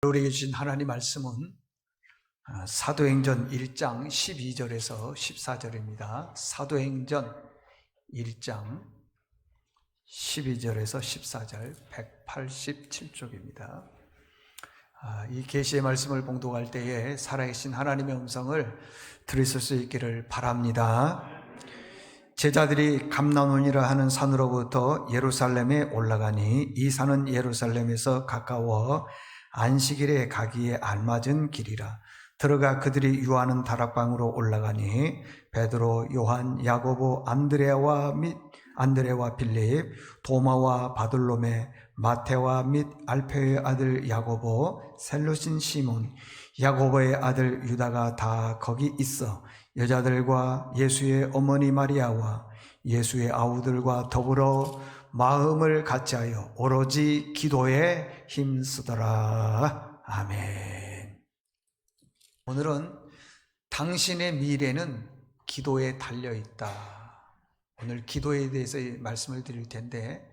우리에게 주신 하나님 말씀은 사도행전 1장 12절에서 14절입니다. 사도행전 1장 12절에서 14절 187쪽입니다. 이 계시의 말씀을 봉독할 때에 살아계신 하나님의 음성을 들으실 수 있기를 바랍니다. 제자들이 감람원이라 하는 산으로부터 예루살렘에 올라가니 이 산은 예루살렘에서 가까워 안식일에 가기에 알맞은 길이라. 들어가 그들이 유하는 다락방으로 올라가니 베드로, 요한, 야고보, 안드레와 빌립, 도마와 바돌로메, 마테와 및 알페의 아들 야고보, 셀로신 시몬, 야고보의 아들 유다가 다 거기 있어 여자들과 예수의 어머니 마리아와 예수의 아우들과 더불어 마음을 같이하여 오로지 기도에 힘쓰더라. 아멘. 오늘은 당신의 미래는 기도에 달려있다. 오늘 기도에 대해서 말씀을 드릴 텐데,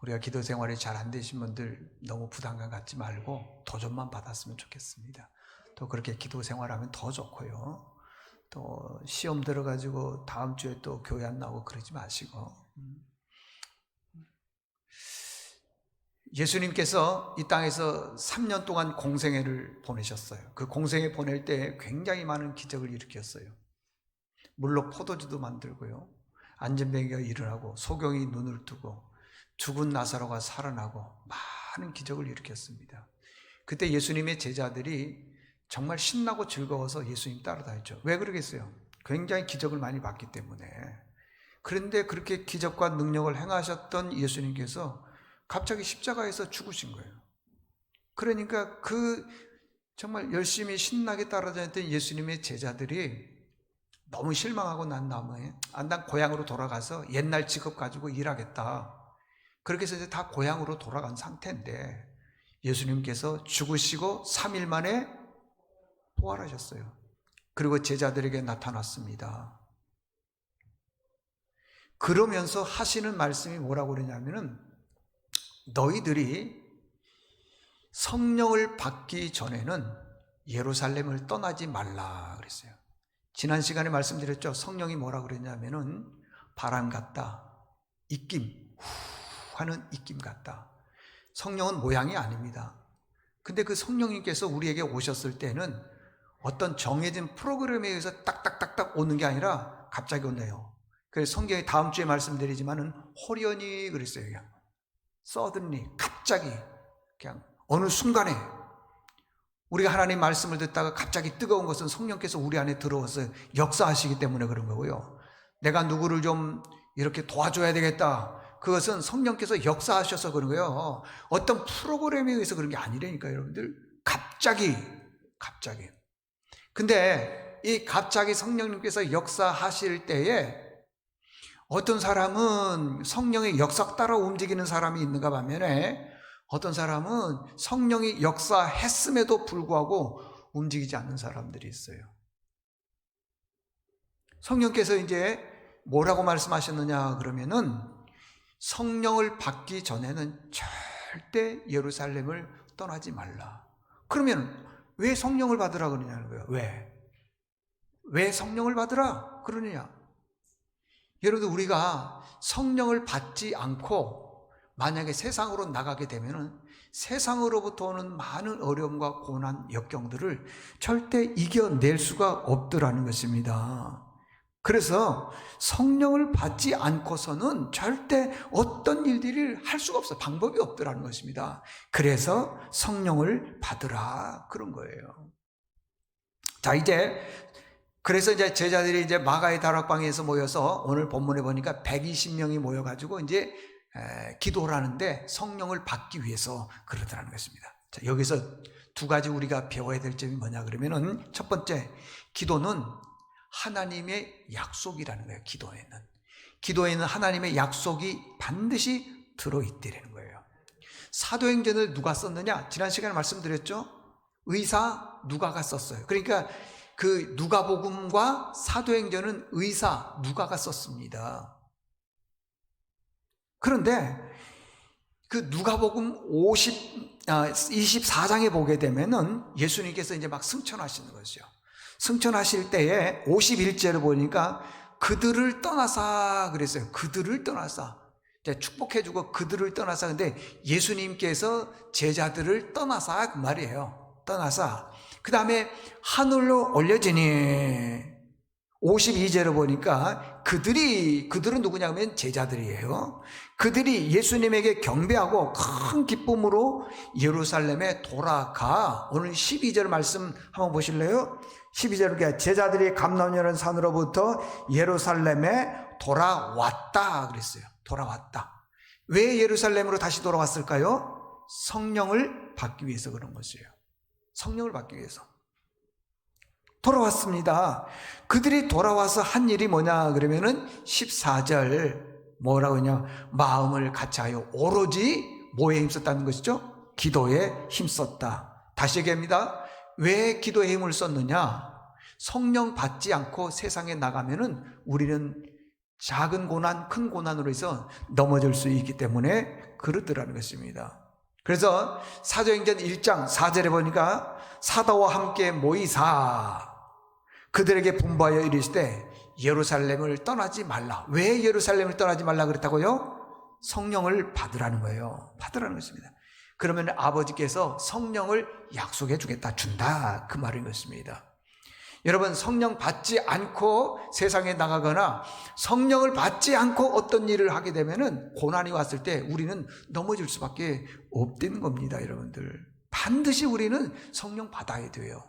우리가 기도 생활이 잘 안 되신 분들 너무 부담감 갖지 말고 도전만 받았으면 좋겠습니다. 또 그렇게 기도 생활하면 더 좋고요. 또 시험 들어가지고 다음 주에 또 교회 안 나오고 그러지 마시고. 예수님께서 이 땅에서 3년 동안 공생애를 보내셨어요. 그 공생애 보낼 때 굉장히 많은 기적을 일으켰어요. 물로 포도주도 만들고요, 안전뱅이가 일어나고 소경이 눈을 뜨고 죽은 나사로가 살아나고 많은 기적을 일으켰습니다. 그때 예수님의 제자들이 정말 신나고 즐거워서 예수님 따라다녔죠. 왜 그러겠어요? 굉장히 기적을 많이 봤기 때문에. 그런데 그렇게 기적과 능력을 행하셨던 예수님께서 갑자기 십자가에서 죽으신 거예요. 그러니까 정말 열심히 신나게 따라다녔던 예수님의 제자들이 너무 실망하고 난 다음에 난 고향으로 돌아가서 옛날 직업 가지고 일하겠다. 그렇게 해서 이제 다 고향으로 돌아간 상태인데 예수님께서 죽으시고 3일 만에 부활하셨어요. 그리고 제자들에게 나타났습니다. 그러면서 하시는 말씀이 뭐라고 그러냐면은, 너희들이 성령을 받기 전에는 예루살렘을 떠나지 말라 그랬어요. 지난 시간에 말씀드렸죠. 성령이 뭐라고 그랬냐면은 바람 같다, 입김, 후 하는 입김 같다. 성령은 모양이 아닙니다. 근데 그 성령님께서 우리에게 오셨을 때는 어떤 정해진 프로그램에 의해서 딱딱딱딱 오는 게 아니라 갑자기 온대요. 그래서 성경에 다음 주에 말씀드리지만은 호련히 그랬어요. 그냥 suddenly, 갑자기, 그냥 어느 순간에 우리가 하나님 말씀을 듣다가 갑자기 뜨거운 것은 성령께서 우리 안에 들어와서 역사하시기 때문에 그런 거고요. 내가 누구를 좀 이렇게 도와줘야 되겠다, 그것은 성령께서 역사하셔서 그런 거예요. 어떤 프로그램에 의해서 그런 게 아니라니까요, 여러분들. 갑자기. 근데 이 갑자기 성령님께서 역사하실 때에 어떤 사람은 성령의 역사 따라 움직이는 사람이 있는가 반면에 어떤 사람은 성령이 역사했음에도 불구하고 움직이지 않는 사람들이 있어요. 성령께서 이제 뭐라고 말씀하셨느냐 그러면은, 성령을 받기 전에는 절대 예루살렘을 떠나지 말라. 그러면 왜 성령을 받으라 그러냐는 거예요. 왜 성령을 받으라 그러느냐? 여러분들, 우리가 성령을 받지 않고 만약에 세상으로 나가게 되면은 세상으로부터 오는 많은 어려움과 고난, 역경들을 절대 이겨낼 수가 없더라는 것입니다. 그래서 성령을 받지 않고서는 절대 어떤 일들을 할 수가 없어요. 방법이 없더라는 것입니다. 그래서 성령을 받으라 그런 거예요. 자, 그래서 이제 제자들이 이제 마가의 다락방에서 모여서 오늘 본문에 보니까 120명이 모여가지고 이제 기도를 하는데 성령을 받기 위해서 그러더라는 것입니다. 자, 여기서 두 가지 우리가 배워야 될 점이 뭐냐 그러면은, 첫 번째, 기도는 하나님의 약속이라는 거예요. 기도에는 하나님의 약속이 반드시 들어있다는 거예요. 사도행전을 누가 썼느냐? 지난 시간에 말씀드렸죠. 의사 누가가 썼어요. 그러니까 그 누가복음과 사도행전은 의사 누가가 썼습니다. 그런데 그 누가복음 24장에 보게 되면은 예수님께서 이제 막 승천하시는 거죠. 승천하실 때에 51절을 보니까 그들을 떠나사 그랬어요. 그들을 떠나사. 축복해주고 그들을 떠나사. 근데 예수님께서 제자들을 떠나사 그 말이에요. 떠나사. 그 다음에 하늘로 올려지니 52절을 보니까 그들은 누구냐면 제자들이에요. 그들이 예수님에게 경배하고 큰 기쁨으로 예루살렘에 돌아가. 오늘 12절 말씀 한번 보실래요? 12절에 제자들이 감람여린 산으로부터 예루살렘에 돌아왔다 그랬어요. 돌아왔다. 왜 예루살렘으로 다시 돌아왔을까요? 성령을 받기 위해서 그런 것이에요. 성령을 받기 위해서 돌아왔습니다. 그들이 돌아와서 한 일이 뭐냐 그러면은 14절 뭐라고 하냐, 마음을 같이하여 오로지 뭐에 힘썼다는 것이죠? 기도에 힘썼다. 다시 얘기합니다. 왜 기도에 힘을 썼느냐? 성령 받지 않고 세상에 나가면은 우리는 작은 고난, 큰 고난으로 해서 넘어질 수 있기 때문에 그렇더라는 것입니다. 그래서 사도행전 1장 4절에 보니까 사도와 함께 모이사 그들에게 분부하여 이르시되 예루살렘을 떠나지 말라. 왜 예루살렘을 떠나지 말라 그랬다고요? 성령을 받으라는 거예요. 받으라는 것입니다. 그러면 아버지께서 성령을 약속해 주겠다, 준다, 그 말인 것입니다. 여러분, 성령 받지 않고 세상에 나가거나 성령을 받지 않고 어떤 일을 하게 되면은 고난이 왔을 때 우리는 넘어질 수밖에 없다는 겁니다. 여러분들, 반드시 우리는 성령 받아야 돼요.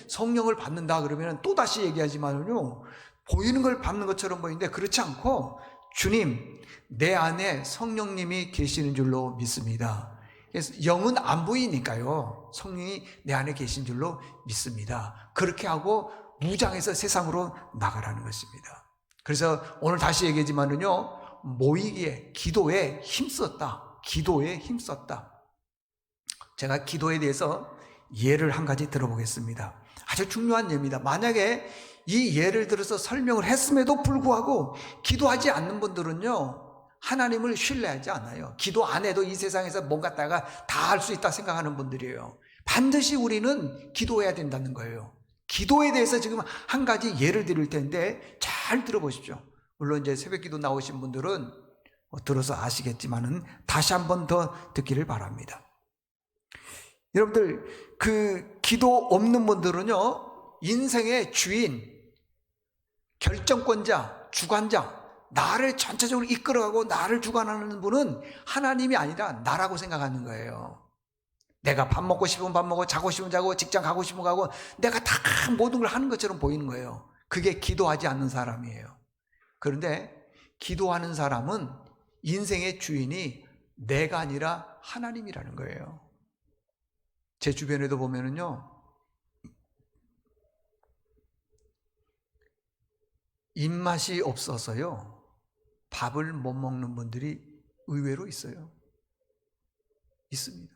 성령을 받는다 그러면 또다시 얘기하지만요, 보이는 걸 받는 것처럼 보이는데 그렇지 않고, 주님, 내 안에 성령님이 계시는 줄로 믿습니다. 그래서 영은 안 보이니까요, 성령이 내 안에 계신 줄로 믿습니다. 그렇게 하고 무장해서 세상으로 나가라는 것입니다. 그래서 오늘 다시 얘기하지만은요, 모이기에, 기도에 힘썼다. 기도에 힘썼다. 제가 기도에 대해서 예를 한 가지 들어보겠습니다. 아주 중요한 예입니다. 만약에 이 예를 들어서 설명을 했음에도 불구하고 기도하지 않는 분들은요, 하나님을 신뢰하지 않아요. 기도 안 해도 이 세상에서 뭔가 다가 다 할 수 있다 생각하는 분들이에요. 반드시 우리는 기도해야 된다는 거예요. 기도에 대해서 지금 한 가지 예를 드릴 텐데 잘 들어보십시오. 물론 이제 새벽기도 나오신 분들은 들어서 아시겠지만은 다시 한 번 더 듣기를 바랍니다. 여러분들, 그 기도 없는 분들은요, 인생의 주인, 결정권자, 주관자, 나를 전체적으로 이끌어가고 나를 주관하는 분은 하나님이 아니라 나라고 생각하는 거예요. 내가 밥 먹고 싶으면 밥 먹고, 자고 싶으면 자고, 직장 가고 싶으면 가고, 내가 다 모든 걸 하는 것처럼 보이는 거예요. 그게 기도하지 않는 사람이에요. 그런데 기도하는 사람은 인생의 주인이 내가 아니라 하나님이라는 거예요. 제 주변에도 보면은요, 입맛이 없어서요, 밥을 못 먹는 분들이 의외로 있어요. 있습니다.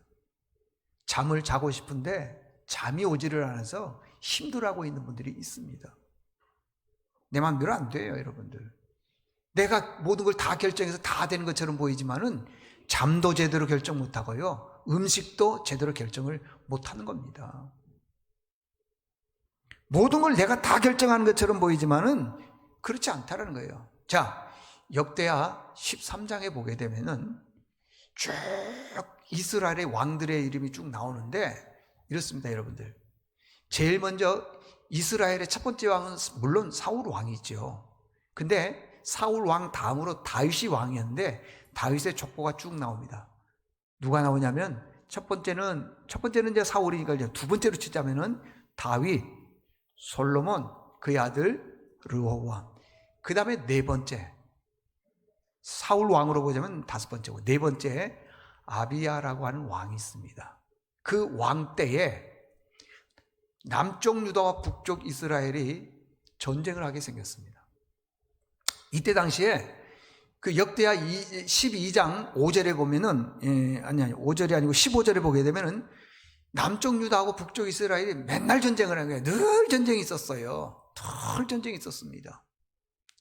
잠을 자고 싶은데 잠이 오지를 않아서 힘들어하고 있는 분들이 있습니다. 내 마음대로 안 돼요, 여러분들. 내가 모든 걸 다 결정해서 다 되는 것처럼 보이지만은 잠도 제대로 결정 못하고요, 음식도 제대로 결정을 못하는 겁니다. 모든 걸 내가 다 결정하는 것처럼 보이지만은 그렇지 않다라는 거예요. 자, 역대하 13장에 보게 되면은 쭉 이스라엘의 왕들의 이름이 쭉 나오는데 이렇습니다, 여러분들. 제일 먼저 이스라엘의 첫 번째 왕은 물론 사울 왕이죠. 근데 사울 왕 다음으로 다윗이 왕이었는데 다윗의 족보가 쭉 나옵니다. 누가 나오냐면 첫 번째는 이제 사울이니까 이제 두 번째로 치자면은 다윗, 솔로몬, 그의 아들 르호보암. 그 다음에 네 번째, 사울 왕으로 보자면 다섯 번째고, 네 번째 아비야라고 하는 왕이 있습니다. 그 왕 때에 남쪽 유다와 북쪽 이스라엘이 전쟁을 하게 생겼습니다. 이때 당시에 그 역대하 12장 5절에 보면은, 5절이 아니고 15절에 보게 되면은 남쪽 유다하고 북쪽 이스라엘이 맨날 전쟁을 하는 거예요. 늘 전쟁이 있었어요. 늘 전쟁이 있었습니다.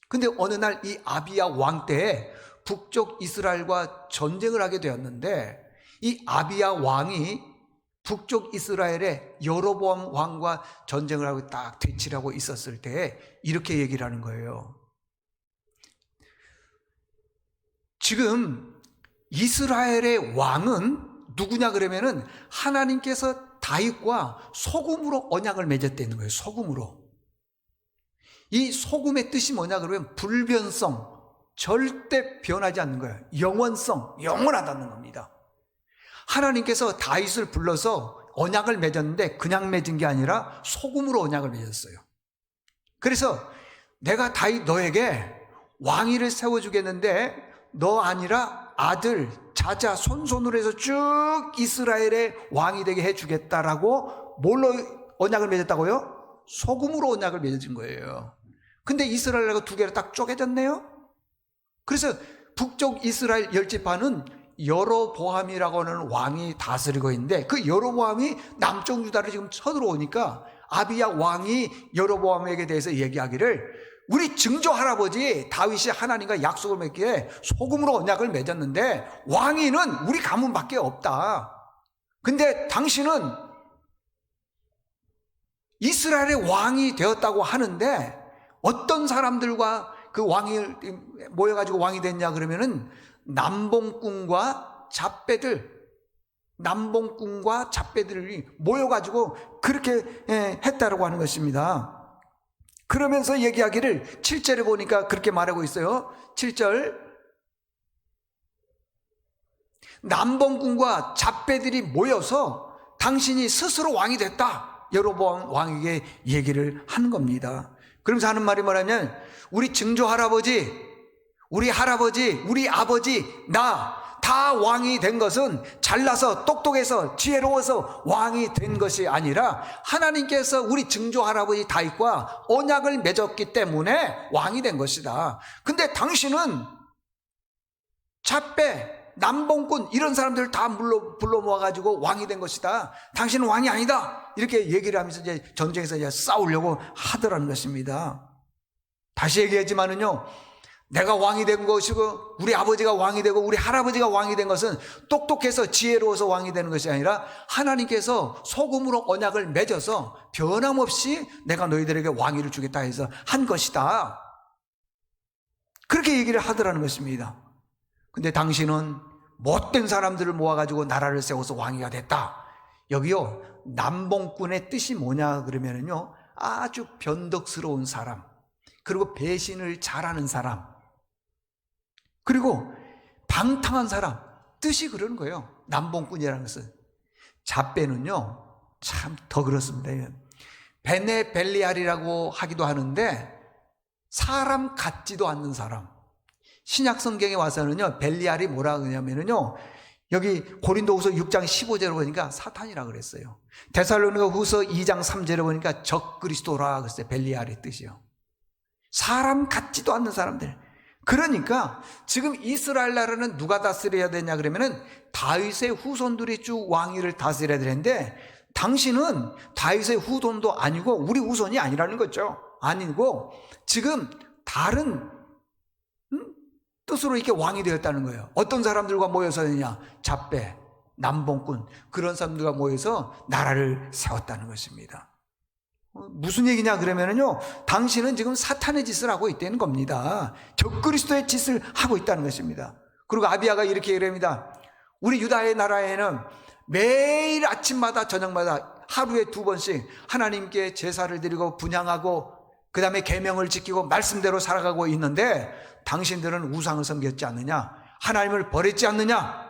근데 어느 날 이 아비야 왕 때에 북쪽 이스라엘과 전쟁을 하게 되었는데, 이 아비야 왕이 북쪽 이스라엘의 여로보암 왕과 전쟁을 하고 딱 대치를 하고 있었을 때 이렇게 얘기를 하는 거예요. 지금 이스라엘의 왕은 누구냐 그러면은 하나님께서 다윗과 소금으로 언약을 맺었다는 거예요. 소금으로. 이 소금의 뜻이 뭐냐 그러면 불변성, 절대 변하지 않는 거예요. 영원성, 영원하다는 겁니다. 하나님께서 다윗을 불러서 언약을 맺었는데 그냥 맺은 게 아니라 소금으로 언약을 맺었어요. 그래서 내가 다윗 너에게 왕위를 세워주겠는데 너 아니라 아들, 자자, 손손으로 해서 쭉 이스라엘의 왕이 되게 해주겠다라고 뭘로 언약을 맺었다고요? 소금으로 언약을 맺어진 거예요. 근데 이스라엘하고 두 개로 딱 쪼개졌네요. 그래서 북쪽 이스라엘 열지파는 여로보암이라고 하는 왕이 다스리고 있는데, 그 여로보암이 남쪽 유다를 지금 쳐들어오니까 아비야 왕이 여로보암에게 대해서 얘기하기를, 우리 증조 할아버지 다윗이 하나님과 약속을 맺기에 소금으로 언약을 맺었는데 왕위는 우리 가문밖에 없다. 근데 당신은 이스라엘의 왕이 되었다고 하는데 어떤 사람들과 그 왕이 모여가지고 왕이 됐냐 그러면은 남봉꾼과 잡배들이 모여가지고 그렇게 했다라고 하는 것입니다. 그러면서 얘기하기를 7절에 보니까 그렇게 말하고 있어요. 7절, 남봉꾼과 잡배들이 모여서 당신이 스스로 왕이 됐다, 여로보암 왕에게 얘기를 하는 겁니다. 그러면서 하는 말이 뭐냐면, 우리 증조 할아버지, 우리 할아버지, 우리 아버지, 나 다 왕이 된 것은 잘나서 똑똑해서 지혜로워서 왕이 된 것이 아니라 하나님께서 우리 증조 할아버지 다윗과 언약을 맺었기 때문에 왕이 된 것이다. 근데 당신은 잡배, 남봉꾼 이런 사람들을 다 불러 모아가지고 왕이 된 것이다. 당신은 왕이 아니다. 이렇게 얘기를 하면서 이제 전쟁에서 이제 싸우려고 하더라는 것입니다. 다시 얘기하지만은요, 내가 왕이 된 것이고 우리 아버지가 왕이 되고 우리 할아버지가 왕이 된 것은 똑똑해서 지혜로워서 왕이 되는 것이 아니라 하나님께서 소금으로 언약을 맺어서 변함없이 내가 너희들에게 왕위를 주겠다 해서 한 것이다. 그렇게 얘기를 하더라는 것입니다. 근데 당신은 못된 사람들을 모아가지고 나라를 세워서 왕위가 됐다. 여기요, 남봉꾼의 뜻이 뭐냐 그러면은요, 아주 변덕스러운 사람, 그리고 배신을 잘하는 사람, 그리고 방탕한 사람, 뜻이 그러는 거예요. 남봉꾼이라는 것은. 잡배는요, 참 더 그렇습니다. 베네 벨리알이라고 하기도 하는데 사람 같지도 않는 사람. 신약 성경에 와서는요, 벨리알이 뭐라 그러냐면요, 여기 고린도후서 6장 15절에 보니까 사탄이라 그랬어요. 데살로니가 후서 2장 3절에 보니까 적그리스도라 그랬어요. 벨리알의 뜻이요. 사람 같지도 않는 사람들. 그러니까 지금 이스라엘 나라는 누가 다스려야 되냐 그러면은 다윗의 후손들이 쭉 왕위를 다스려야 되는데, 당신은 다윗의 후손도 아니고 우리 후손이 아니라는 거죠. 아니고 지금 다른 뜻으로 이렇게 왕이 되었다는 거예요. 어떤 사람들과 모여서 했냐? 잡배, 남봉꾼, 그런 사람들과 모여서 나라를 세웠다는 것입니다. 무슨 얘기냐 그러면은요, 당신은 지금 사탄의 짓을 하고 있다는 겁니다. 적그리스도의 짓을 하고 있다는 것입니다. 그리고 아비야가 이렇게 얘기합니다. 우리 유다의 나라에는 매일 아침마다 저녁마다 하루에 2번씩 하나님께 제사를 드리고 분향하고 그 다음에 계명을 지키고 말씀대로 살아가고 있는데 당신들은 우상을 섬겼지 않느냐? 하나님을 버렸지 않느냐?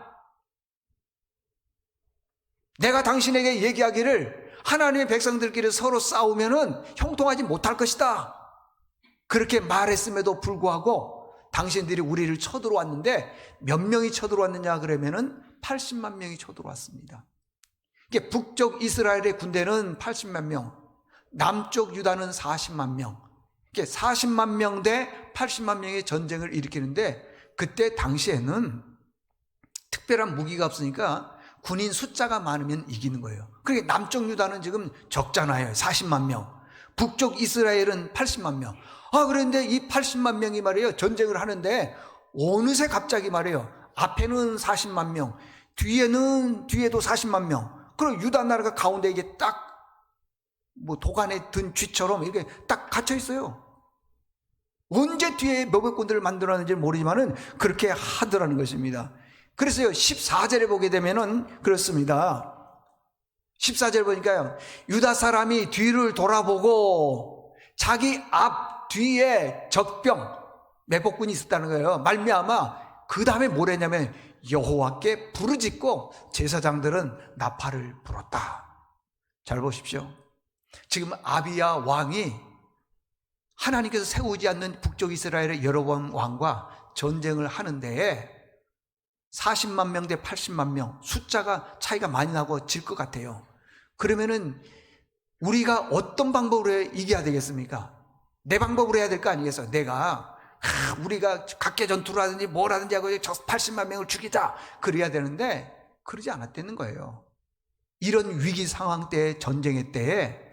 내가 당신에게 얘기하기를 하나님의 백성들끼리 서로 싸우면은 형통하지 못할 것이다. 그렇게 말했음에도 불구하고 당신들이 우리를 쳐들어왔는데 몇 명이 쳐들어왔느냐 그러면은 80만 명이 쳐들어왔습니다. 이게 북쪽 이스라엘의 군대는 80만 명, 남쪽 유다는 40만 명. 이게 40만 명 대 80만 명의 전쟁을 일으키는데, 그때 당시에는 특별한 무기가 없으니까 군인 숫자가 많으면 이기는 거예요. 그러니까 남쪽 유다는 지금 적잖아요. 40만 명. 북쪽 이스라엘은 80만 명. 그런데 이 80만 명이 말이에요, 전쟁을 하는데 어느새 갑자기 말이에요. 앞에는 40만 명, 뒤에도 40만 명. 그리고 유다 나라가 가운데 이게 딱 뭐 도간에 든 쥐처럼 이렇게 딱 갇혀 있어요. 언제 뒤에 몇백 군대를 만들었는지 모르지만은 그렇게 하더라는 것입니다. 그래서요, 14절에 보게 되면은 그렇습니다. 14절 보니까요, 유다 사람이 뒤를 돌아보고 자기 앞 뒤에 적병 매복군이 있었다는 거예요. 말미암아 그 다음에 뭘 했냐면 여호와께 부르짖고 제사장들은 나팔을 불었다. 잘 보십시오. 지금 아비야 왕이 하나님께서 세우지 않는 북쪽 이스라엘의 여로보암 왕과 전쟁을 하는데 40만 명 대 80만 명, 숫자가 차이가 많이 나고 질 것 같아요. 그러면은 우리가 어떤 방법으로 이겨야 되겠습니까? 내 방법으로 해야 될 거 아니겠어요? 우리가 각계 전투를 하든지 뭘 하든지 하고 저 80만 명을 죽이자 그래야 되는데 그러지 않았다는 거예요. 이런 위기 상황 때, 전쟁의 때에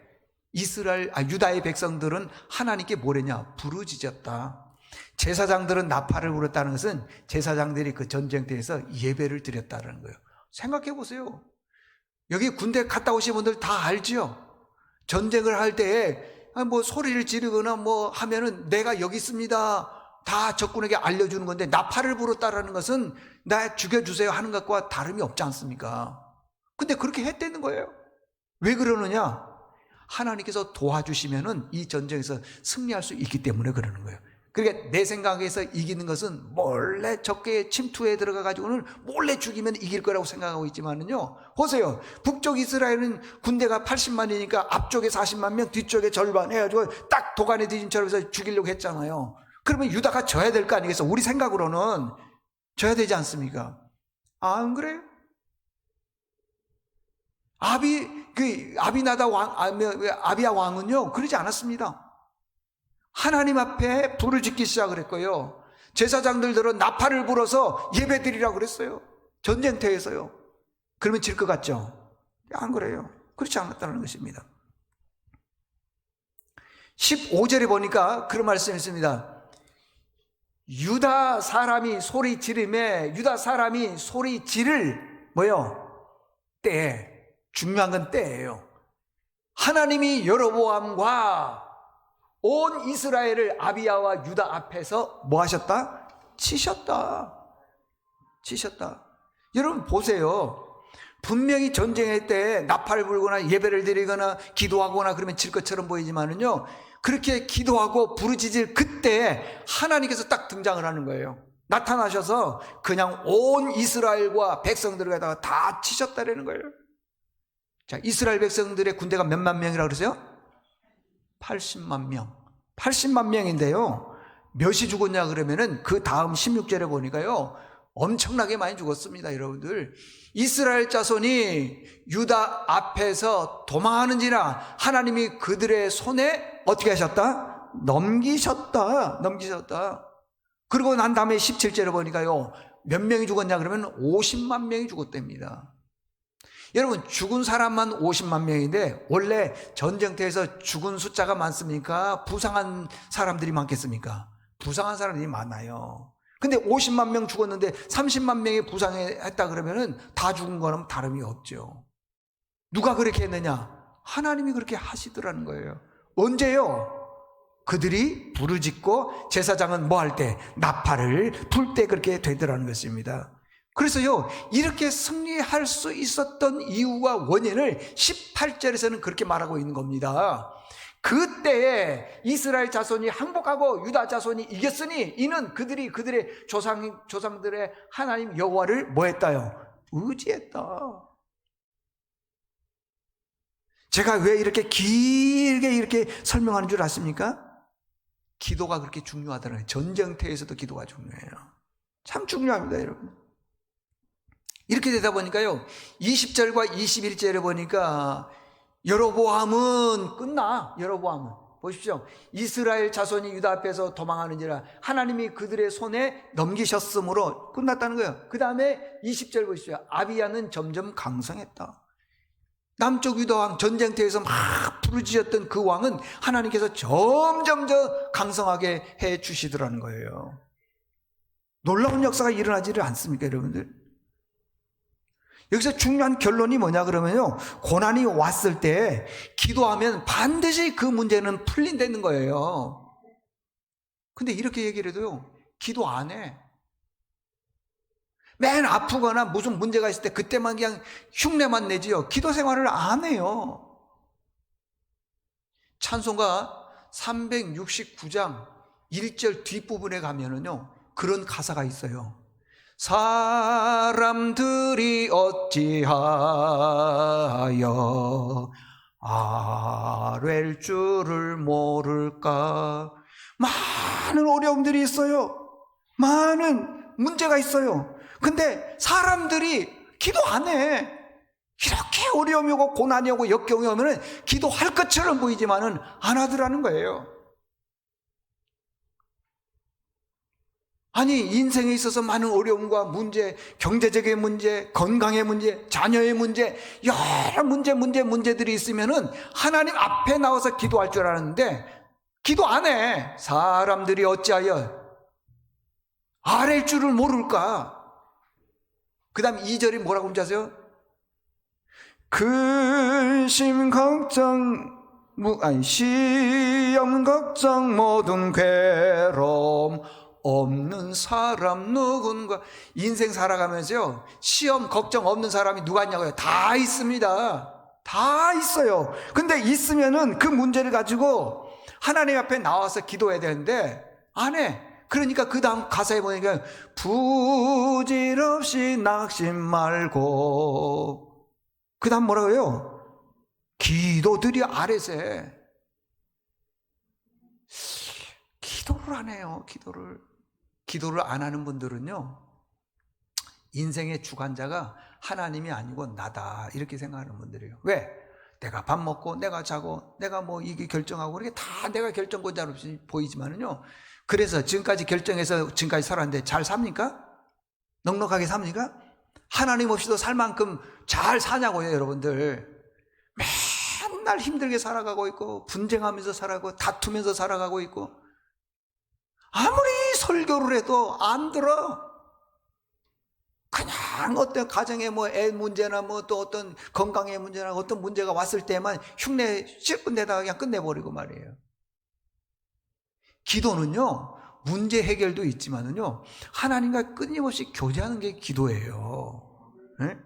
유다의 백성들은 하나님께 뭘 했냐? 부르짖었다. 제사장들은 나팔을 불었다는 것은 제사장들이 그 전쟁터에서 예배를 드렸다는 거예요. 생각해 보세요. 여기 군대 갔다 오신 분들 다 알지요? 전쟁을 할 때에 뭐 소리를 지르거나 뭐 하면은 내가 여기 있습니다. 다 적군에게 알려주는 건데 나팔을 불었다라는 것은 나 죽여주세요 하는 것과 다름이 없지 않습니까? 근데 그렇게 했다는 거예요. 왜 그러느냐? 하나님께서 도와주시면은 이 전쟁에서 승리할 수 있기 때문에 그러는 거예요. 그러니까 내 생각에서 이기는 것은 몰래 적개의 침투에 들어가 가지고는 몰래 죽이면 이길 거라고 생각하고 있지만은요, 보세요. 북쪽 이스라엘은 군대가 80만이니까 앞쪽에 40만 명, 뒤쪽에 절반 해가지고 딱 도간에 뒤진처럼 해서 죽이려고 했잖아요. 그러면 유다가 져야 될 거 아니겠어? 우리 생각으로는 져야 되지 않습니까? 안 그래요? 아비야 왕은요, 그러지 않았습니다. 하나님 앞에 불을 짓기 시작을 했고요. 제사장들은 나팔을 불어서 예배 드리라고 그랬어요. 전쟁터에서요. 그러면 질 것 같죠? 안 그래요. 그렇지 않았다는 것입니다. 15절에 보니까 그런 말씀이 있습니다. 유다 사람이 소리 지를 때에, 중요한 건 때예요. 하나님이 여로보암과 온 이스라엘을 아비야와 유다 앞에서 뭐 하셨다? 치셨다. 여러분 보세요. 분명히 전쟁할 때 나팔을 불거나 예배를 드리거나 기도하거나 그러면 질 것처럼 보이지만은요, 그렇게 기도하고 부르짖을 그때 하나님께서 딱 등장을 하는 거예요. 나타나셔서 그냥 온 이스라엘과 백성들을 갖다가 다 치셨다라는 거예요. 자, 이스라엘 백성들의 군대가 몇만 명이라고 그러세요? 80만 명. 80만 명인데요. 몇이 죽었냐 그러면은 그 다음 16절에 보니까요, 엄청나게 많이 죽었습니다, 여러분들. 이스라엘 자손이 유다 앞에서 도망하는지라 하나님이 그들의 손에 어떻게 하셨다? 넘기셨다. 그리고 난 다음에 17절에 보니까요, 몇 명이 죽었냐 그러면 50만 명이 죽었답니다. 여러분, 죽은 사람만 50만 명인데 원래 전쟁터에서 죽은 숫자가 많습니까? 부상한 사람들이 많겠습니까? 부상한 사람들이 많아요. 근데 50만 명 죽었는데 30만 명이 부상했다 그러면은 다 죽은 거는 다름이 없죠. 누가 그렇게 했느냐? 하나님이 그렇게 하시더라는 거예요. 언제요? 그들이 부르짖고 제사장은 뭐 할 때? 나팔을 불 때 그렇게 되더라는 것입니다. 그래서요, 이렇게 승리할 수 있었던 이유와 원인을 18절에서는 그렇게 말하고 있는 겁니다. 그때에 이스라엘 자손이 항복하고 유다 자손이 이겼으니 이는 그들이 그들의 조상들의 하나님 여호와를 뭐 했다요? 의지했다. 제가 왜 이렇게 길게 이렇게 설명하는 줄 아십니까? 기도가 그렇게 중요하더라고요. 전쟁터에서도 기도가 중요해요. 참 중요합니다, 여러분. 이렇게 되다 보니까요, 20절과 21절에 보니까 여로보암은 끝나. 여로보암은 보십시오. 이스라엘 자손이 유다 앞에서 도망하는지라 하나님이 그들의 손에 넘기셨으므로 끝났다는 거예요. 그 다음에 20절 보십시오. 아비야는 점점 강성했다. 남쪽 유다 왕, 전쟁터에서 막 부르짖었던 그 왕은 하나님께서 점점 더 강성하게 해 주시더라는 거예요. 놀라운 역사가 일어나지를 않습니까, 여러분들? 여기서 중요한 결론이 뭐냐 그러면요, 고난이 왔을 때 기도하면 반드시 그 문제는 풀린다는 거예요. 근데 이렇게 얘기를 해도요, 기도 안 해. 맨 아프거나 무슨 문제가 있을 때 그때만 그냥 흉내만 내지요. 기도 생활을 안 해요. 찬송가 369장 1절 뒷부분에 가면은요, 그런 가사가 있어요. 사람들이 어찌하여 아랠 줄을 모를까. 많은 어려움들이 있어요. 많은 문제가 있어요. 근데 사람들이 기도 안 해. 이렇게 어려움이 오고 고난이 오고 역경이 오면 기도할 것처럼 보이지만은 안 하더라는 거예요. 아니, 인생에 있어서 많은 어려움과 문제, 경제적인 문제, 건강의 문제, 자녀의 문제, 여러 문제들이 있으면은 하나님 앞에 나와서 기도할 줄 아는데 기도 안 해. 사람들이 어찌하여 아랠 줄을 모를까. 그 다음 2절이 뭐라고 하는지 아세요? 근심 걱정, 시험 걱정 모든 괴로움 없는 사람 누군가. 인생 살아가면서요, 시험 걱정 없는 사람이 누가 있냐고요? 다 있습니다. 다 있어요. 근데 있으면은 그 문제를 가지고 하나님 앞에 나와서 기도해야 되는데 안 해. 그러니까 그 다음 가사에 보니까 부질없이 낙심 말고, 그 다음 뭐라고요? 기도들이 아래세. 기도를 안 해요. 기도를 안 하는 분들은요, 인생의 주관자가 하나님이 아니고 나다, 이렇게 생각하는 분들이에요. 왜? 내가 밥 먹고 내가 자고 내가 뭐 이게 결정하고 이게 다 내가 결정권자로 보이지만은요, 그래서 지금까지 결정해서 지금까지 살았는데 잘 삽니까? 넉넉하게 삽니까? 하나님 없이도 살 만큼 잘 사냐고요, 여러분들. 맨날 힘들게 살아가고 있고 분쟁하면서 살아가고 다투면서 살아가고 있고, 아무리 설교를 해도 안 들어. 그냥 어떤 가정의 뭐 애 문제나 뭐 또 어떤 건강의 문제나 어떤 문제가 왔을 때만 흉내 찔끔 내다가 그냥 끝내버리고 말이에요. 기도는요, 문제 해결도 있지만은요, 하나님과 끊임없이 교제하는 게 기도예요. 네?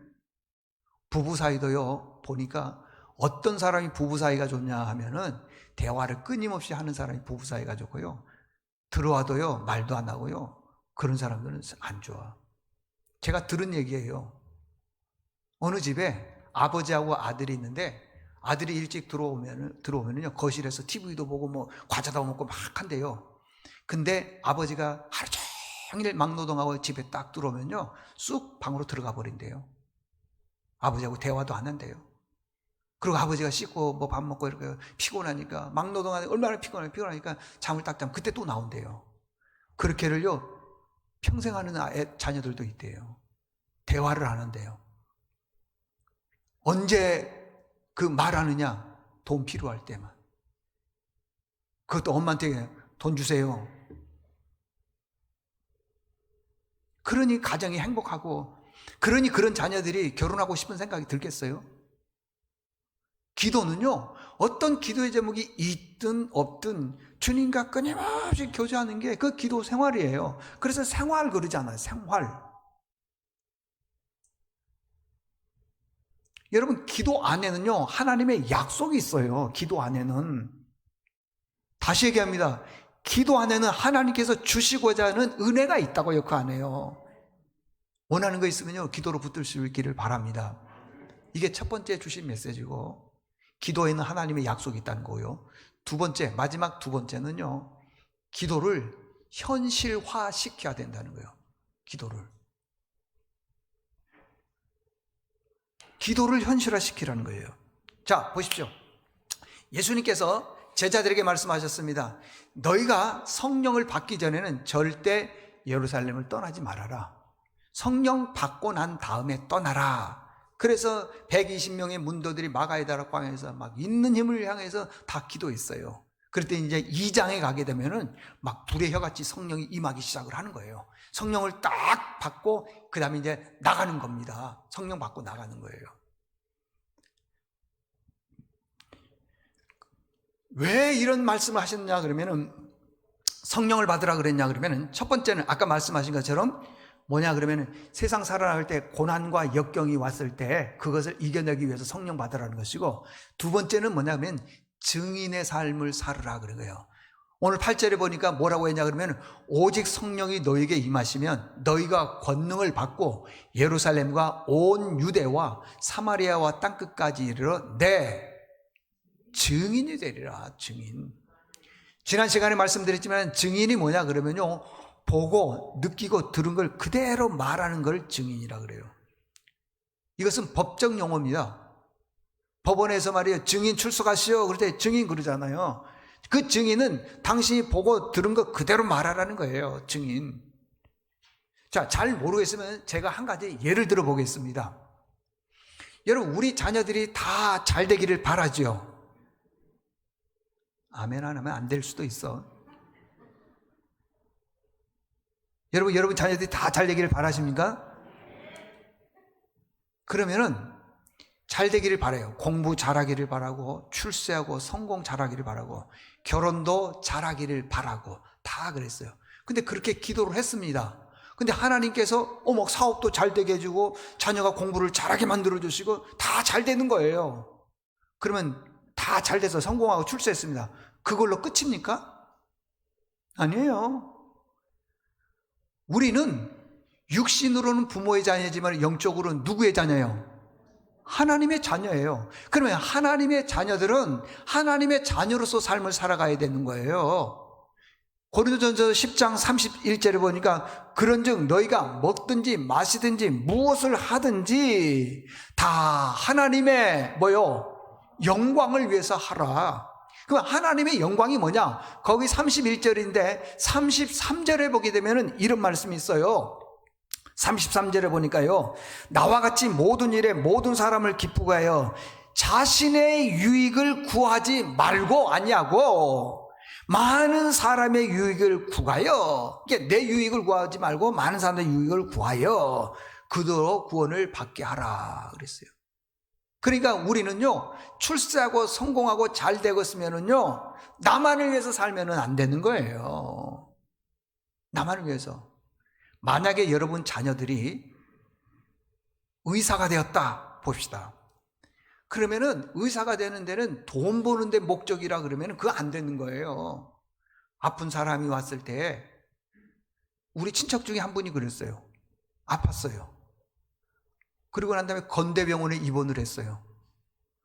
부부 사이도요, 보니까 어떤 사람이 부부 사이가 좋냐 하면은 대화를 끊임없이 하는 사람이 부부 사이가 좋고요, 들어와도요 말도 안 하고요, 그런 사람들은 안 좋아. 제가 들은 얘기예요. 어느 집에 아버지하고 아들이 있는데, 아들이 일찍 들어오면은요, 거실에서 TV도 보고 뭐 과자도 먹고 막 한대요. 근데 아버지가 하루 종일 막노동하고 집에 딱 들어오면요, 쑥 방으로 들어가 버린대요. 아버지하고 대화도 안 한대요. 그리고 아버지가 씻고 뭐 밥 먹고 이렇게 피곤하니까, 막노동하니까 얼마나 피곤하니까 잠을 딱 자면 그때 또 나온대요. 그렇게를요 평생 하는 자녀들도 있대요. 대화를 안 한대요. 언제 그 말하느냐? 돈 필요할 때만. 그것도 엄마한테 돈 주세요. 그러니 가정이 행복하고, 그러니 그런 자녀들이 결혼하고 싶은 생각이 들겠어요? 기도는요, 어떤 기도의 제목이 있든 없든 주님과 끊임없이 교제하는 게 그 기도 생활이에요. 그래서 생활 그러잖아요. 생활. 여러분, 기도 안에는요 하나님의 약속이 있어요. 기도 안에는. 다시 얘기합니다. 기도 안에는 하나님께서 주시고자 하는 은혜가 있다고요. 그 안에요. 원하는 거 있으면요 기도로 붙들 수 있기를 바랍니다. 이게 첫 번째 주신 메시지고, 기도에는 하나님의 약속이 있다는 거고요. 두 번째, 마지막 두 번째는요, 기도를 현실화 시켜야 된다는 거예요. 기도를 현실화 시키라는 거예요. 자, 보십시오. 예수님께서 제자들에게 말씀하셨습니다. 너희가 성령을 받기 전에는 절대 예루살렘을 떠나지 말아라. 성령 받고 난 다음에 떠나라. 그래서 120명의 문도들이 마가에다라 광야에서 막 있는 힘을 향해서 다 기도했어요. 그랬더니 이제 2장에 가게 되면은 막 불의 혀같이 성령이 임하기 시작을 하는 거예요. 성령을 딱 받고 그 다음에 이제 나가는 겁니다. 성령 받고 나가는 거예요. 왜 이런 말씀을 하셨냐 그러면은, 성령을 받으라 그랬냐 그러면은, 첫 번째는 아까 말씀하신 것처럼 뭐냐 그러면은, 세상 살아나갈 때 고난과 역경이 왔을 때 그것을 이겨내기 위해서 성령 받으라는 것이고, 두 번째는 뭐냐 하면 증인의 삶을 살으라 그런 거예요. 오늘 8절에 보니까 뭐라고 했냐 그러면, 오직 성령이 너에게 임하시면 너희가 권능을 받고 예루살렘과 온 유대와 사마리아와 땅끝까지 이르러 내 증인이 되리라. 증인. 지난 시간에 말씀드렸지만 증인이 뭐냐 그러면요, 보고 느끼고 들은 걸 그대로 말하는 걸 증인이라 그래요. 이것은 법적 용어입니다. 법원에서 말이에요, 증인 출석하시오 그럴 때 증인 그러잖아요. 그 증인은 당신이 보고 들은 거 그대로 말하라는 거예요. 증인. 자, 잘 모르겠으면 제가 한 가지 예를 들어 보겠습니다. 여러분, 우리 자녀들이 다 잘 되기를 바라죠. 아멘 안 하면 안 될 수도 있어. 여러분 자녀들이 다 잘 되기를 바라십니까? 그러면은 잘 되기를 바라요. 공부 잘하기를 바라고, 출세하고 성공 잘하기를 바라고, 결혼도 잘하기를 바라고, 다 그랬어요. 근데 그렇게 기도를 했습니다. 근데 하나님께서 사업도 잘 되게 해주고 자녀가 공부를 잘하게 만들어주시고 다 잘 되는 거예요. 그러면 다 잘 돼서 성공하고 출세했습니다. 그걸로 끝입니까? 아니에요. 우리는 육신으로는 부모의 자녀지만 영적으로는 누구의 자녀예요? 하나님의 자녀예요. 그러면 하나님의 자녀들은 하나님의 자녀로서 삶을 살아가야 되는 거예요. 고린도전서 10장 31절에 보니까, 그런즉 너희가 먹든지 마시든지 무엇을 하든지 다 하나님의 영광을 위해서 하라. 그럼 하나님의 영광이 뭐냐? 거기 31절인데 33절에 보게 되면 이런 말씀이 있어요. 33절에 보니까요, 나와 같이 모든 일에 모든 사람을 기쁘게 하여 자신의 유익을 구하지 말고, 아니하고 많은 사람의 유익을 구하여, 내 유익을 구하지 말고 많은 사람의 유익을 구하여 그대로 구원을 받게 하라 그랬어요. 그러니까 우리는요, 출세하고 성공하고 잘 되고 있으면은요, 나만을 위해서 살면은 안 되는 거예요. 나만을 위해서. 만약에 여러분 자녀들이 의사가 되었다 봅시다. 그러면은 의사가 되는 데는 돈 버는 데 목적이라 그러면 그거 안 되는 거예요. 아픈 사람이 왔을 때, 우리 친척 중에 한 분이 그랬어요. 아팠어요. 그리고 난 다음에 건대병원에 입원을 했어요.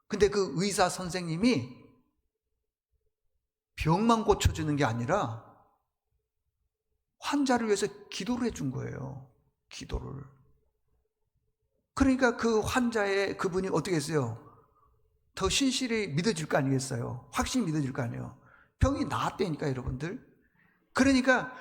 근데 그 의사 선생님이 병만 고쳐주는 게 아니라 환자를 위해서 기도를 해준 거예요. 기도를. 그러니까 그 그분이 어떻게 했어요? 더 신실히 믿어질 거 아니겠어요? 확실히 믿어질 거 아니에요? 병이 나았다니까, 여러분들. 그러니까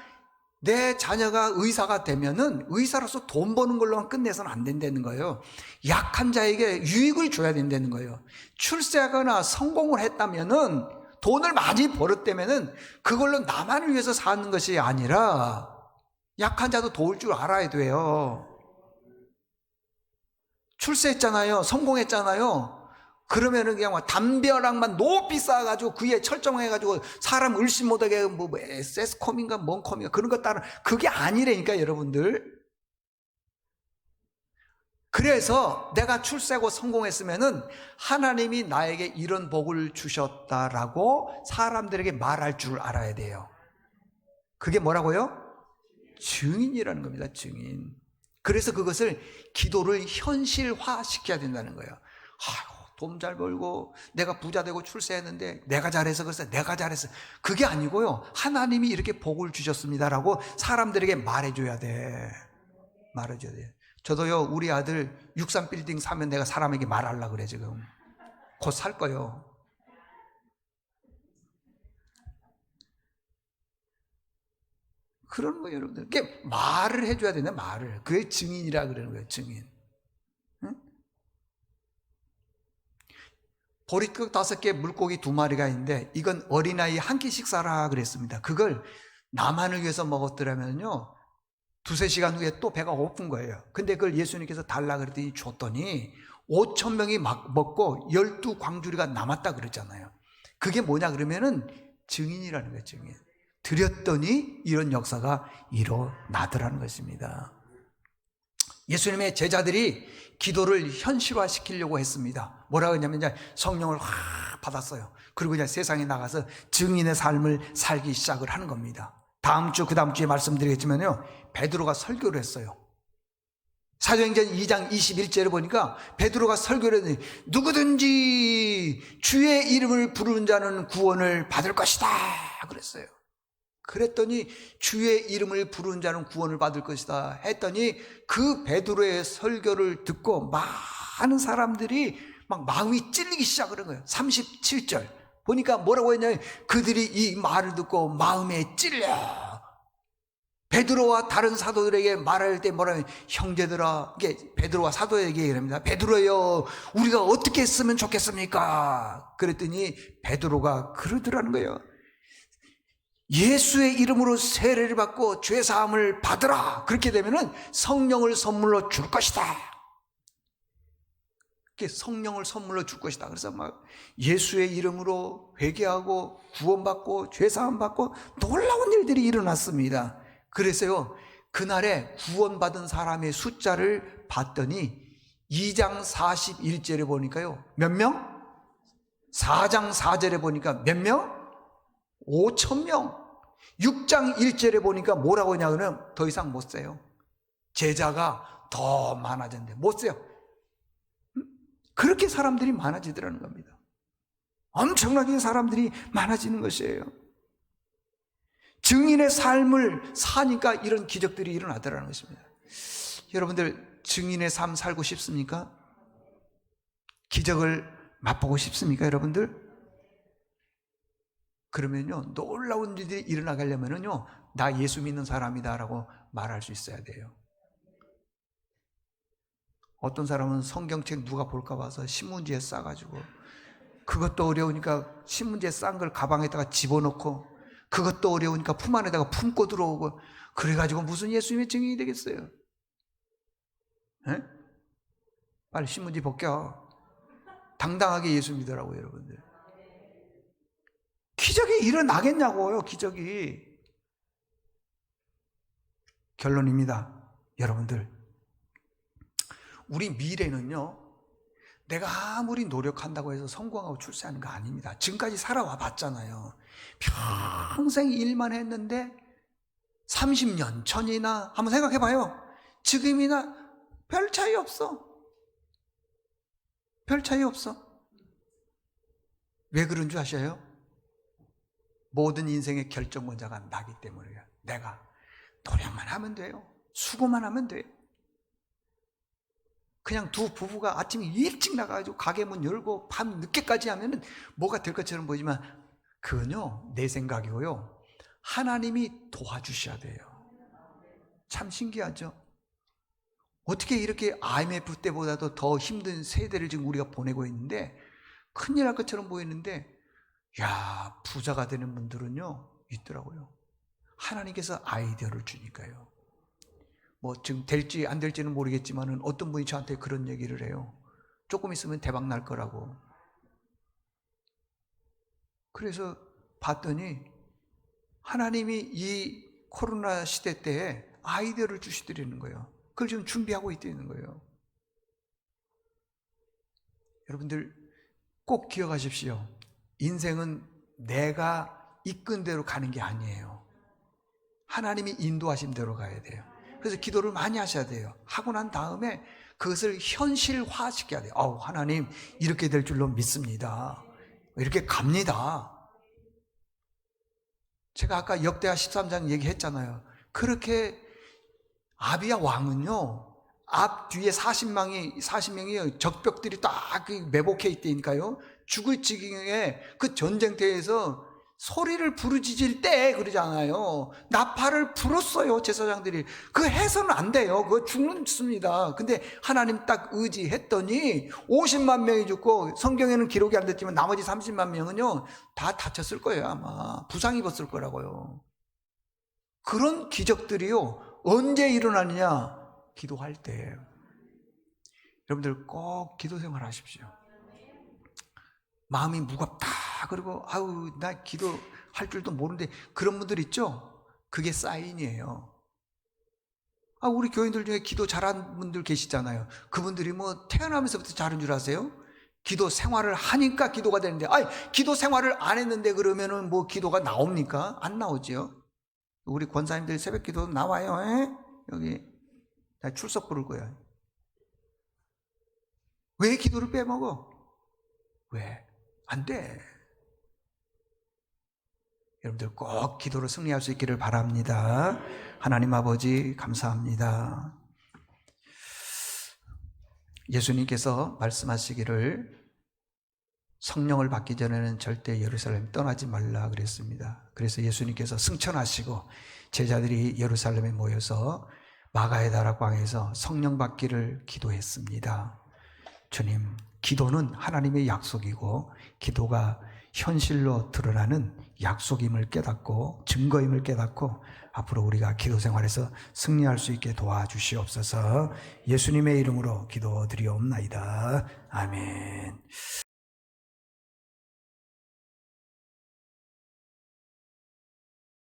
내 자녀가 의사가 되면은 의사로서 돈 버는 걸로만 끝내서는 안 된다는 거예요. 약한 자에게 유익을 줘야 된다는 거예요. 출세하거나 성공을 했다면은, 돈을 많이 벌었다면은 그걸로 나만을 위해서 사는 것이 아니라 약한 자도 도울 줄 알아야 돼요. 출세했잖아요. 성공했잖아요. 그러면은 그냥 막 담벼락만 높이 쌓아가지고 그에 철정해가지고 사람 을심 못하게 SS컴인가 뭔 컴인가 그런 거 따라, 그게 아니라니까, 여러분들. 그래서 내가 출세하고 성공했으면은 하나님이 나에게 이런 복을 주셨다라고 사람들에게 말할 줄 알아야 돼요. 그게 뭐라고요? 증인이라는 겁니다. 증인. 그래서 그것을 기도를 현실화 시켜야 된다는 거예요. 돈 잘 벌고 내가 부자 되고 출세했는데 내가 잘해서 그래서 내가 잘했어. 그게 아니고요, 하나님이 이렇게 복을 주셨습니다라고 사람들에게 말해줘야 돼. 말해줘야 돼. 저도요, 우리 아들 63빌딩 사면 내가 사람에게 말하려고 그래. 지금 곧 살 거예요. 그런 거예요, 여러분들. 그게 말을 해줘야 되네, 말을. 그게 증인이라 그러는 거예요, 증인. 응? 보리떡 5개, 물고기 2마리가 있는데 이건 어린아이 한 끼씩 사라 그랬습니다. 그걸 나만을 위해서 먹었더라면요 2-3시간 후에 또 배가 고픈 거예요. 근데 그걸 예수님께서 달라 그랬더니 줬더니 5,000명이 막 먹고 12광주리가 남았다 그랬잖아요. 그게 뭐냐 그러면은 증인이라는 거예요. 증인. 드렸더니 이런 역사가 일어나더라는 것입니다. 예수님의 제자들이 기도를 현실화시키려고 했습니다. 뭐라고 했냐면 성령을 확 받았어요. 그리고 이제 세상에 나가서 증인의 삶을 살기 시작을 하는 겁니다. 다음 주, 그 다음 주에 말씀드리겠지만요, 베드로가 설교를 했어요. 사도행전 2장 21절에 보니까 베드로가 설교를 했더니 누구든지 주의 이름을 부르는 자는 구원을 받을 것이다 그랬어요. 그랬더니 주의 이름을 부르는 자는 구원을 받을 것이다 했더니 그 베드로의 설교를 듣고 많은 사람들이 막 마음이 찔리기 시작을 한 거예요. 37절 보니까 뭐라고 했냐면 그들이 이 말을 듣고 마음에 찔려 베드로와 다른 사도들에게 말할 때 뭐라면 형제들아, 이게 베드로와 사도에게 얘기합니다. 베드로요, 우리가 어떻게 했으면 좋겠습니까? 그랬더니 베드로가 그러더라는 거예요. 예수의 이름으로 세례를 받고 죄 사함을 받으라. 그렇게 되면은 성령을 선물로 줄 것이다. 성령을 선물로 줄 것이다. 그래서 막 예수의 이름으로 회개하고 구원받고 죄 사함 받고 놀라운 일들이 일어났습니다. 그래서요, 그날에 구원받은 사람의 숫자를 봤더니 2장 41절에 보니까요, 몇 명? 4장 4절에 보니까 몇 명? 5,000명. 6장 1절에 보니까 뭐라고 하냐면 더 이상 못 세요. 제자가 더 많아졌는데 못 세요. 그렇게 사람들이 많아지더라는 겁니다. 엄청나게 사람들이 많아지는 것이에요. 증인의 삶을 사니까 이런 기적들이 일어나더라는 것입니다. 여러분들 증인의 삶 살고 싶습니까? 기적을 맛보고 싶습니까, 여러분들? 그러면요, 놀라운 일들이 일어나가려면요, 나 예수 믿는 사람이다라고 말할 수 있어야 돼요. 어떤 사람은 성경책 누가 볼까 봐서 신문지에 싸가지고, 그것도 어려우니까 신문지에 싼 걸 가방에다가 집어넣고, 그것도 어려우니까 품 안에다가 품고 들어오고, 그래가지고 무슨 예수님의 증인이 되겠어요? 에? 빨리 신문지 벗겨. 당당하게 예수 믿으라고, 여러분들. 기적이 일어나겠냐고요, 기적이. 결론입니다, 여러분들. 우리 미래는요, 내가 아무리 노력한다고 해서 성공하고 출세하는 거 아닙니다. 지금까지 살아와 봤잖아요. 평생 일만 했는데 30년 전이나 한번 생각해 봐요. 지금이나 별 차이 없어. 별 차이 없어. 왜 그런 줄 아셔요? 모든 인생의 결정권자가 나기 때문이에요. 내가 노력만 하면 돼요. 수고만 하면 돼요. 그냥 두 부부가 아침에 일찍 나가가지고 가게 문 열고 밤 늦게까지 하면은 뭐가 될 것처럼 보이지만 그건요, 내 생각이고요, 하나님이 도와주셔야 돼요. 참 신기하죠? 어떻게 이렇게 IMF 때보다도 더 힘든 세대를 지금 우리가 보내고 있는데 큰일 날 것처럼 보이는데, 야, 부자가 되는 분들은요 있더라고요. 하나님께서 아이디어를 주니까요. 뭐 지금 될지 안 될지는 모르겠지만은 어떤 분이 저한테 그런 얘기를 해요. 조금 있으면 대박 날 거라고. 그래서 봤더니 하나님이 이 코로나 시대 때에 아이디어를 주시더라는 거예요. 그걸 지금 준비하고 있다는 거예요. 여러분들 꼭 기억하십시오. 인생은 내가 이끈 대로 가는 게 아니에요. 하나님이 인도하신 대로 가야 돼요. 그래서 기도를 많이 하셔야 돼요. 하고 난 다음에 그것을 현실화시켜야 돼요. 하나님 이렇게 될 줄로 믿습니다. 이렇게 갑니다. 제가 아까 역대하 13장 얘기했잖아요. 그렇게 아비야 왕은요, 앞 뒤에 40명이 적벽들이 딱 매복해 있다니까요. 죽을 지경에 그 전쟁터에서 소리를 부르짖을 때 그러잖아요. 나팔을 불었어요, 제사장들이. 그거 해서는 안 돼요. 그거 죽습니다. 근데 하나님 딱 의지했더니 50만 명이 죽고, 성경에는 기록이 안 됐지만 나머지 30만 명은요 다 다쳤을 거예요. 아마 부상 입었을 거라고요. 그런 기적들이요 언제 일어나느냐? 기도할 때. 여러분들 꼭 기도 생활 하십시오. 마음이 무겁다, 그리고 아우 나 기도할 줄도 모르는데, 그런 분들 있죠? 그게 사인이에요. 우리 교인들 중에 기도 잘하는 분들 계시잖아요. 그분들이 뭐 태어나면서부터 잘한 줄 아세요? 기도 생활을 하니까 기도가 되는데, 기도 생활을 안 했는데 그러면은 뭐 기도가 나옵니까? 안 나오죠. 우리 권사님들 새벽 기도 나와요. 여기 나 출석 부를 거야. 왜 기도를 빼먹어? 왜? 안 돼. 여러분들 꼭 기도로 승리할 수 있기를 바랍니다. 하나님 아버지 감사합니다. 예수님께서 말씀하시기를 성령을 받기 전에는 절대 예루살렘 떠나지 말라 그랬습니다. 그래서 예수님께서 승천하시고 제자들이 예루살렘에 모여서 마가에다라 광에서 성령 받기를 기도했습니다. 주님, 기도는 하나님의 약속이고 기도가 현실로 드러나는 약속임을 깨닫고 증거임을 깨닫고 앞으로 우리가 기도 생활에서 승리할 수 있게 도와주시옵소서. 예수님의 이름으로 기도드리옵나이다. 아멘.